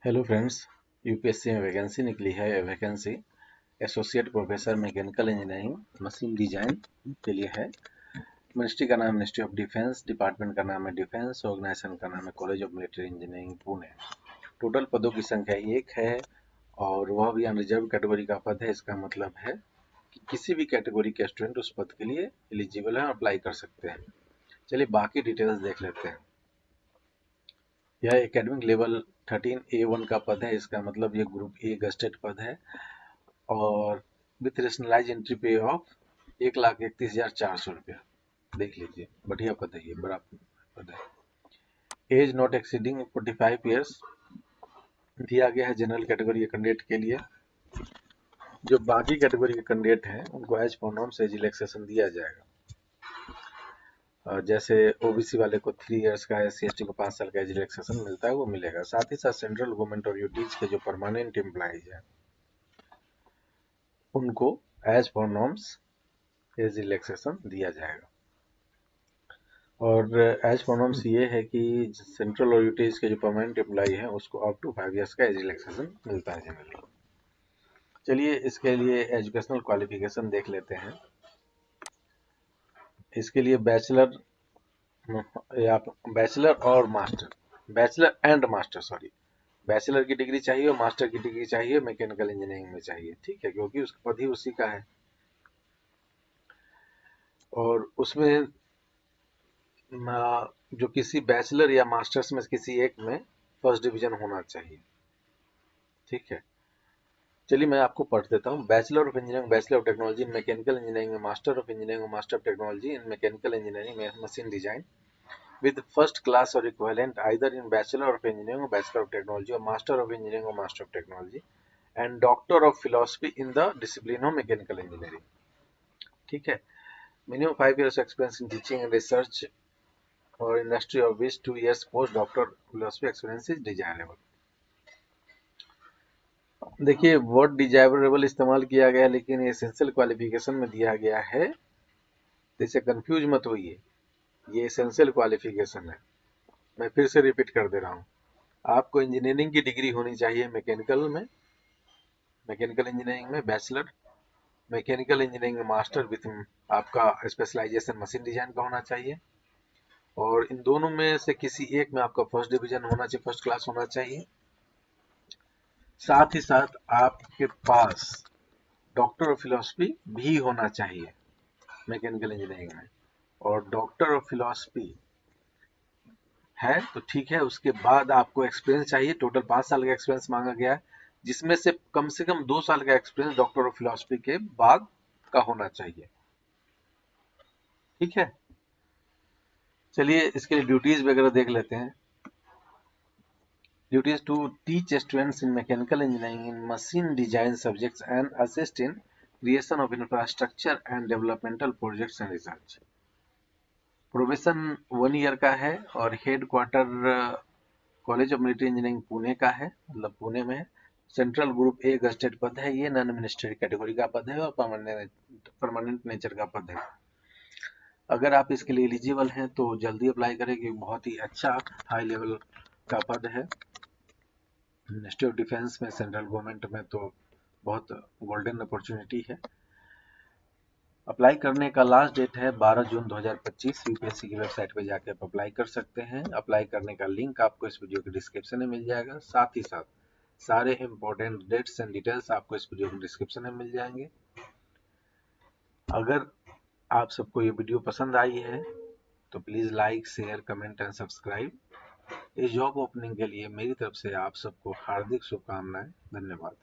Hello friends, UPSC में vacancy निकली है। Vacancy associate professor mechanical engineering machine design के लिए है। मिनिस्ट्री का नाम मिनिस्ट्री ऑफ डिफेंस, डिपार्टमेंट का नाम है डिफेंस, ऑर्गेनाइजेशन का नाम है college of military engineering Pune. Total पदों की संख्या 1 है और वह भी अनरिजर्व कैटेगरी का पद है। इसका मतलब है कि किसी भी कैटेगरी के स्टूडेंट उस पद के लिए एलिजिबल है और अप्लाई कर सकते हैं। चलिए बाकी डिटेल्स देख लेते हैं। यह एकेडमिक लेवल 13A1 का पद है। इसका मतलब ये ग्रुप ए गस्टेड पद है और विथ रेशनलाइज एंट्री पे ऑफ 1,31,400 रुपया। देख लीजिए, बढ़िया पद है, ये बड़ा पद है। एज नॉट एक्सीडिंग 45 ईयर्स दिया गया है जनरल कैटेगरी के कैंडिडेट के लिए। जो बाकी कैटेगरी के कैंडिडेट हैं उनको as per norms age relaxation दिया जाएगा। जैसे ओबीसी वाले को 3 इयर्स का, SC/ST को 5 साल का एज रिलैक्सेशन मिलता है, वो मिलेगा। साथ ही साथ सेंट्रल गवर्नमेंट और यूटीज के जो परमानेंट एम्प्लॉइज हैं उनको as per norms age relaxation दिया जाएगा। और एज पर नॉर्म्स ये है कि सेंट्रल और यूटीज के जो परमानेंट एम्प्लॉय हैं उसको अप टू 5 इयर्स का एज रिलैक्सेशन मिलता है जनरली। चलिए इसके लिए एजुकेशनल क्वालिफिकेशन देख लेते हैं। इसके लिए बैचलर या बैचलर और master, bachelor and master, sorry, bachelor की डिग्री चाहिए और मास्टर की डिग्री चाहिए, मैकेनिकल इंजीनियरिंग में चाहिए, ठीक है, क्योंकि उसका पद ही उसी का है। और उसमें जो किसी बैचलर या मास्टर्स में किसी एक में फर्स्ट डिवीजन होना चाहिए, ठीक है। चलिए मैं आपको पढ़ देता हूँ। Bachelor of engineering, bachelor of technology in mechanical engineering में, master of engineering, master of technology in mechanical engineering में machine design with first class or equivalent either in Bachelor of Engineering or Bachelor of Technology or Master of Engineering or Master of Technology and Doctor of Philosophy in the discipline of Mechanical Engineering, ठीक है। Minimum 5 years experience in teaching and research or industry of which 2 years post doctor philosophy experience is desirable। देखिए word desirable इस्तेमाल किया गया है लेकिन essential qualification में दिया गया है, जैसे कंफ्यूज मत होइए, ये एसेंशियल क्वालिफिकेशन है। मैं फिर से रिपीट कर दे रहा हूँ, आपको इंजीनियरिंग की डिग्री होनी चाहिए मैकेनिकल में, मैकेनिकल इंजीनियरिंग में बैचलर, मैकेनिकल इंजीनियरिंग में मास्टर विथ आपका स्पेशलाइजेशन मशीन डिजाइन का होना चाहिए। और इन दोनों में से किसी एक में आपका फर्स्ट डिवीजन होना चाहिए, फर्स्ट क्लास होना चाहिए। साथ ही साथ आपके पास डॉक्टर ऑफ फिलोसफी भी होना चाहिए मैकेनिकल इंजीनियरिंग में। और डॉक्टर ऑफ फिलोसफी है तो ठीक है, उसके बाद आपको एक्सपीरियंस चाहिए। टोटल 5 साल का एक्सपीरियंस मांगा गया है, जिसमें से कम 2 साल का एक्सपीरियंस डॉक्टर ऑफ फिलोसफी के बाद का होना चाहिए, ठीक है। चलिए इसके लिए ड्यूटीज वगैरह देख लेते हैं। Duties to teach students in mechanical engineering in machine design subjects and assist in creation of infrastructure and developmental projects and research. Profession 1 year का है और headquarter college of military engineering Pune का है, मतलब पुणे में है। सेंट्रल ग्रुप ए गस्टेड पद है, ये नॉन मिनिस्ट्री कैटेगरी का पद है और परमानेंट नेचर का पद है। अगर आप इसके लिए एलिजिबल हैं तो जल्दी अप्लाई करें क्योंकि बहुत ही अच्छा हाई लेवल का पद है। मिनिस्ट्री ऑफ डिफेंस में, सेंट्रल गवर्नमेंट में तो बहुत गोल्डन अपॉर्चुनिटी है। अप्लाई करने का लास्ट डेट है 12 जून 2025। यूपीएससी की वेबसाइट पर जाकर आप अप्लाई कर सकते हैं। अप्लाई करने का लिंक आपको इस वीडियो के डिस्क्रिप्शन में मिल जाएगा। साथ ही साथ सारे इंपॉर्टेंट डेट्स एंड डिटेल्स आपको इस वीडियो के डिस्क्रिप्शन में मिल जाएंगे। अगर आप सबको ये वीडियो पसंद आई है तो please like, share, comment and subscribe. इस जॉब ओपनिंग के लिए मेरी तरफ से आप सबको हार्दिक शुभकामनाएं। धन्यवाद।